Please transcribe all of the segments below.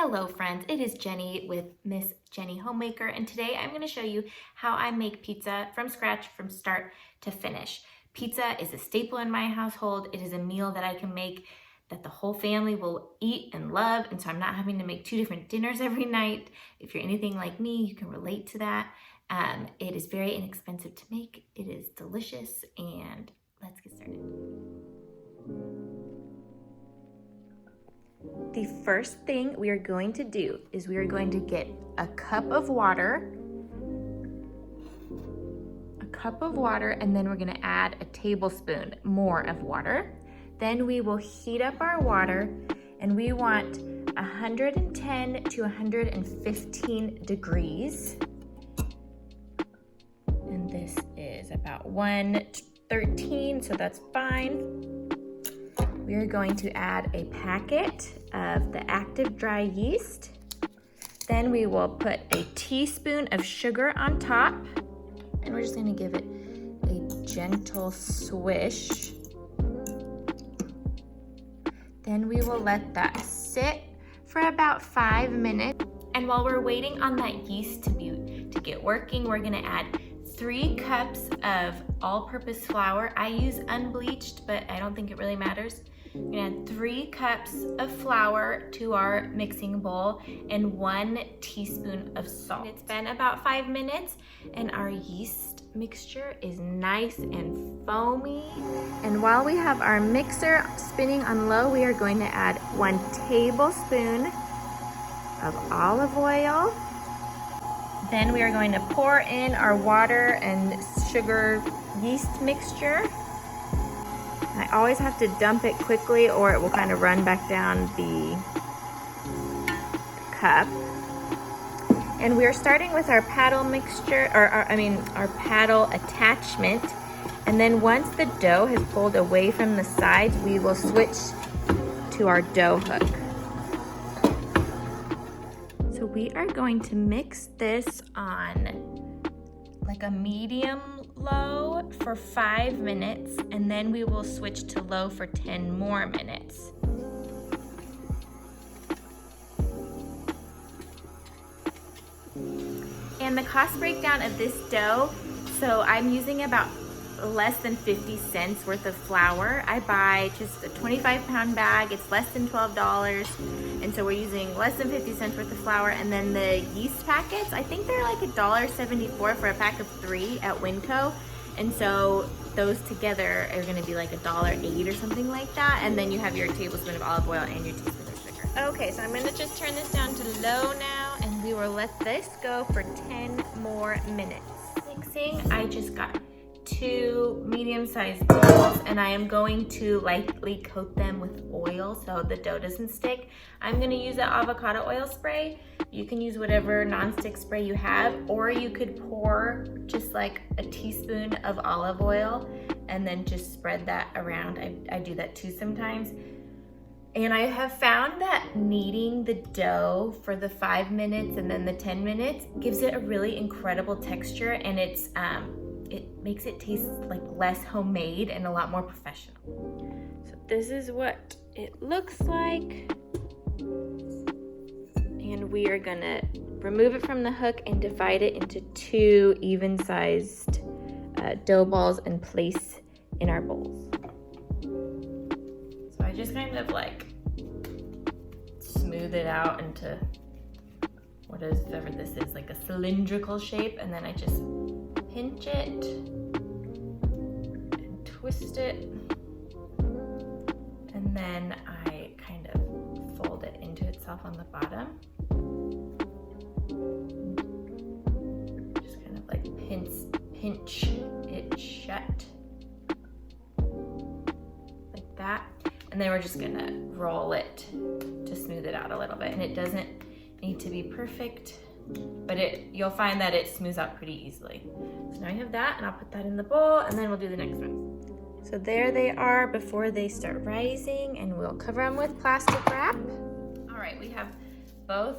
Hello friends, it is Jenny with Miss Jenny Homemaker, and today I'm going to show you how I make pizza from scratch from start to finish. Pizza is a staple in my household. It is a meal that I can make that the whole family will eat and love, and so I'm not having to make two different dinners every night. If you're anything like me, you can relate to that. It is very inexpensive to make. It is delicious, and let's get started. The first thing we are going to do is we are going to get a cup of water, and then we're going to add a tablespoon more of water. Then we will heat up our water, and we want 110 to 115 degrees. And this is about 113, so that's fine. We are going to add a packet of the active dry yeast. Then we will put a teaspoon of sugar on top, and we're just going to give it a gentle swish. Then we will let that sit for about 5 minutes. And while we're waiting on that yeast to get working, we're going to add 3 cups of all-purpose flour. I use unbleached, but I don't think it really matters. We're gonna add 3 cups of flour to our mixing bowl and 1 teaspoon of salt. It's been about 5 minutes and our yeast mixture is nice and foamy. And while we have our mixer spinning on low, we are going to add 1 tablespoon of olive oil. Then we are going to pour in our water and sugar yeast mixture. I always have to dump it quickly or it will kind of run back down the cup. And we're starting with our paddle mixture, our paddle attachment. And then once the dough has pulled away from the sides, we will switch to our dough hook. So we are going to mix this on like a medium low for 5 minutes, and then we will switch to low for 10 more minutes. And the cost breakdown of this dough, so I'm using about less than 50 cents worth of flour. I buy just a 25-pound bag. It's less than $12. And so we're using less than 50 cents worth of flour. And then the yeast packets, I think they're like $1.74 for a pack of 3 at Winco. And so those together are gonna be like $1.08 or something like that. And then you have your tablespoon of olive oil and your teaspoon of sugar. Okay, so I'm gonna just turn this down to low now, and we will let this go for 10 more minutes. Mixing, I just got 2 medium-sized bowls, and I am going to lightly coat them with oil so the dough doesn't stick. I'm gonna use an avocado oil spray. You can use whatever nonstick spray you have, or you could pour just like a teaspoon of olive oil and then just spread that around. I do that too sometimes. And I have found that kneading the dough for the 5 minutes and then the 10 minutes gives it a really incredible texture, and it makes it taste like less homemade and a lot more professional. So this is what it looks like. And we are gonna remove it from the hook and divide it into 2 even-sized dough balls and place in our bowls. So I just kind of like smooth it out into whatever this is, like a cylindrical shape, and then I just pinch it and twist it, and then I kind of fold it into itself on the bottom. Just kind of like pinch it shut like that, and then we're just gonna roll it to smooth it out a little bit. And it doesn't need to be perfect, but you'll find that it smooths out pretty easily. So now I have that, and I'll put that in the bowl, and then we'll do the next one. So there they are before they start rising, and we'll cover them with plastic wrap. All right, we have both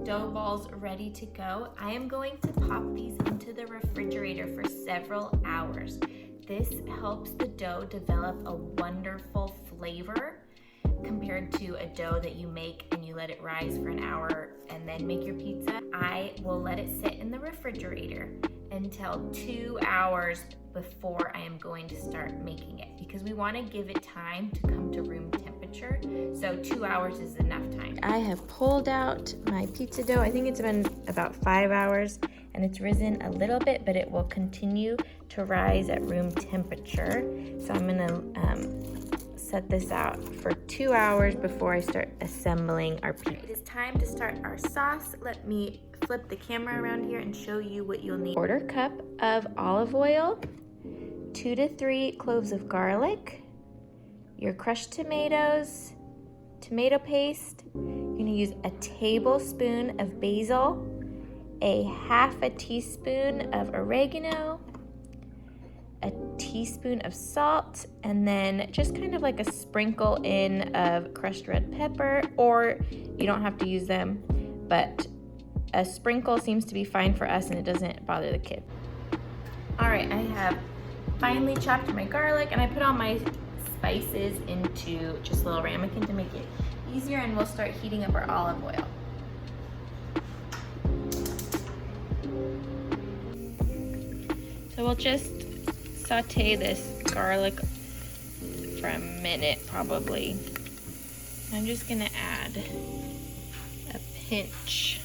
dough balls ready to go. I am going to pop these into the refrigerator for several hours. This helps the dough develop a wonderful flavor, compared to a dough that you make and you let it rise for an hour and then make your pizza. I will let it sit in the refrigerator until 2 hours before I am going to start making it, because we want to give it time to come to room temperature. So 2 hours is enough time. I have pulled out my pizza dough. I think it's been about 5 hours and it's risen a little bit, but it will continue to rise at room temperature. So I'm gonna set this out for 2 hours before I start assembling our pizza. It is time to start our sauce. Let me flip the camera around here and show you what you'll need. 1/4 cup of olive oil, 2 to 3 cloves of garlic, your crushed tomatoes, tomato paste. You're gonna use a tablespoon of basil, a 1/2 teaspoon of oregano, a teaspoon of salt, and then just kind of like a sprinkle in of crushed red pepper, or you don't have to use them, but a sprinkle seems to be fine for us and it doesn't bother the kid. All right, I have finely chopped my garlic and I put all my spices into just a little ramekin to make it easier, and we'll start heating up our olive oil. So we'll just saute this garlic for a minute probably. I'm just gonna add a pinch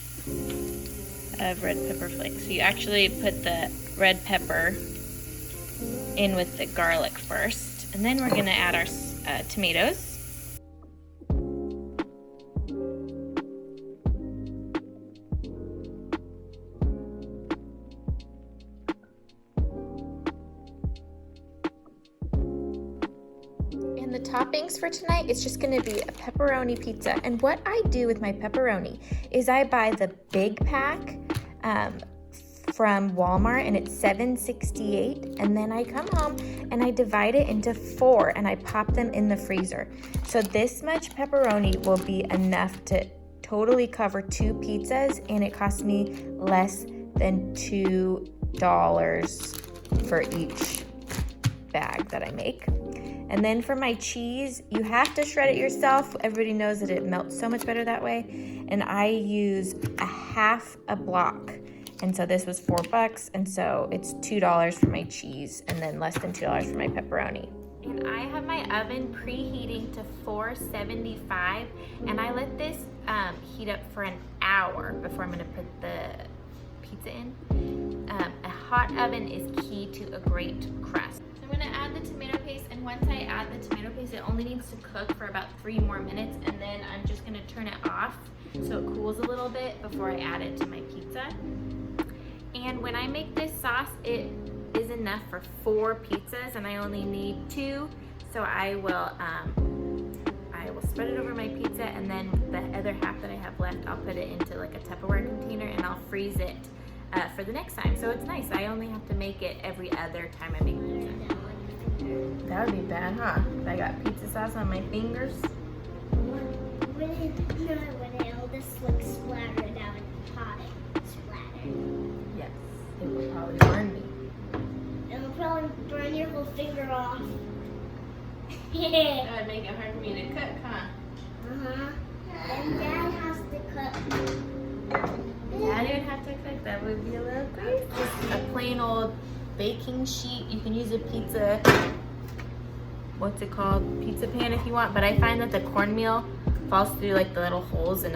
of red pepper flakes. So you actually put the red pepper in with the garlic first, and then we're gonna add our tomatoes. The toppings for tonight, it's just gonna be a pepperoni pizza. And what I do with my pepperoni is I buy the big pack from Walmart, and it's $7.68, and then I come home and I divide it into 4 and I pop them in the freezer. So this much pepperoni will be enough to totally cover 2 pizzas, and it costs me less than $2 for each bag that I make. And then for my cheese, you have to shred it yourself. Everybody knows that it melts so much better that way. And I use a 1/2 block. And so this was $4, and so it's $2 for my cheese, and then less than $2 for my pepperoni. And I have my oven preheating to 475, and I let this heat up for an hour before I'm gonna put the pizza in. A hot oven is key to a great crust. I'm gonna add the tomato paste, and once I add the tomato paste, it only needs to cook for about 3 more minutes, and then I'm just gonna turn it off so it cools a little bit before I add it to my pizza. And when I make this sauce, it is enough for 4 pizzas, and I only need 2, so I will spread it over my pizza, and then the other half that I have left, I'll put it into like a Tupperware container, and I'll freeze it for the next time. So it's nice. I only have to make it every other time I make pizza. That would be bad, huh? If I got pizza sauce on my fingers. When it all just like splattered out in the pot, splattered. Yes, it will probably burn me. It'll probably burn your whole finger off. That would make it hard for me to cook, huh? And Dad has to cook. Daddy would have to cook. That would be a little crazy. Just a plain old baking sheet. You can use a pizza, what's it called? Pizza pan if you want, but I find that the cornmeal falls through like the little holes, and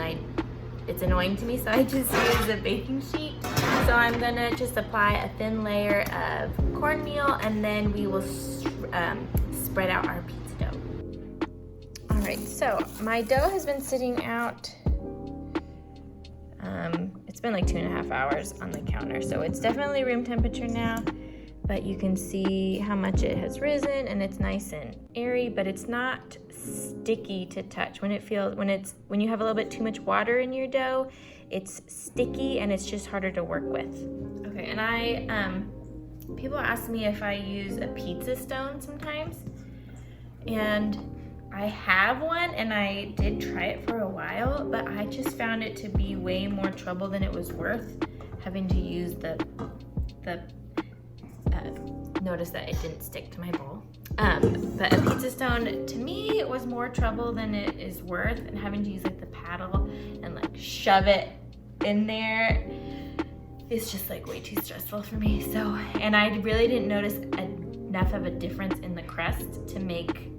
it's annoying to me, so I just use a baking sheet. So I'm gonna just apply a thin layer of cornmeal, and then we will spread out our pizza dough. All right, so my dough has been sitting out. It's been like 2.5 hours on the counter, so it's definitely room temperature now, but you can see how much it has risen, and it's nice and airy, but it's not sticky to touch. When you have a little bit too much water in your dough, it's sticky and it's just harder to work with. Okay, and people ask me if I use a pizza stone sometimes, and I have one, and I did try it for a while, but I just found it to be way more trouble than it was worth, having to use the noticed that it didn't stick to my bowl. But a pizza stone, to me, was more trouble than it is worth, and having to use like the paddle and like shove it in there is just like way too stressful for me. So, and I really didn't notice enough of a difference in the crust to make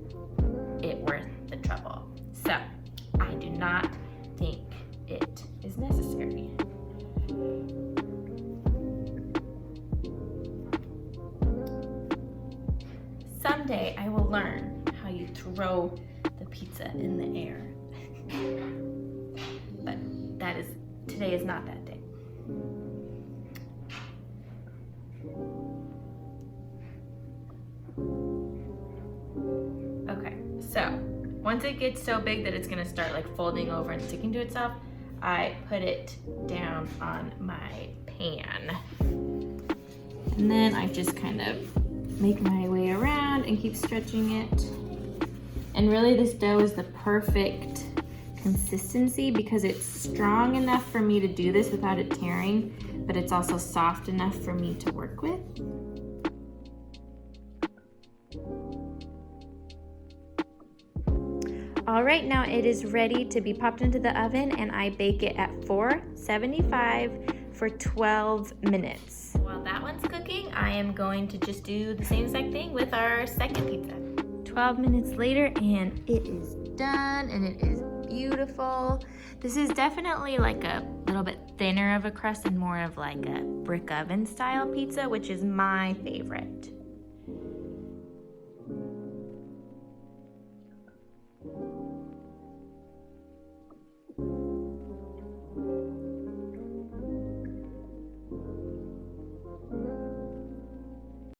it worth the trouble. So, I do not think it is necessary. Someday I will learn how you throw the pizza in the air. But today is not that day. Okay, so once it gets so big that it's gonna start like folding over and sticking to itself, I put it down on my pan. And then I just kind of make my way around and keep stretching it. And really this dough is the perfect consistency because it's strong enough for me to do this without it tearing, but it's also soft enough for me to work with. All right, now it is ready to be popped into the oven, and I bake it at 475 for 12 minutes. While that one's cooking, I am going to just do the same exact thing with our second pizza. 12 minutes later, and it is done, and it is beautiful. This is definitely like a little bit thinner of a crust and more of like a brick oven style pizza, which is my favorite.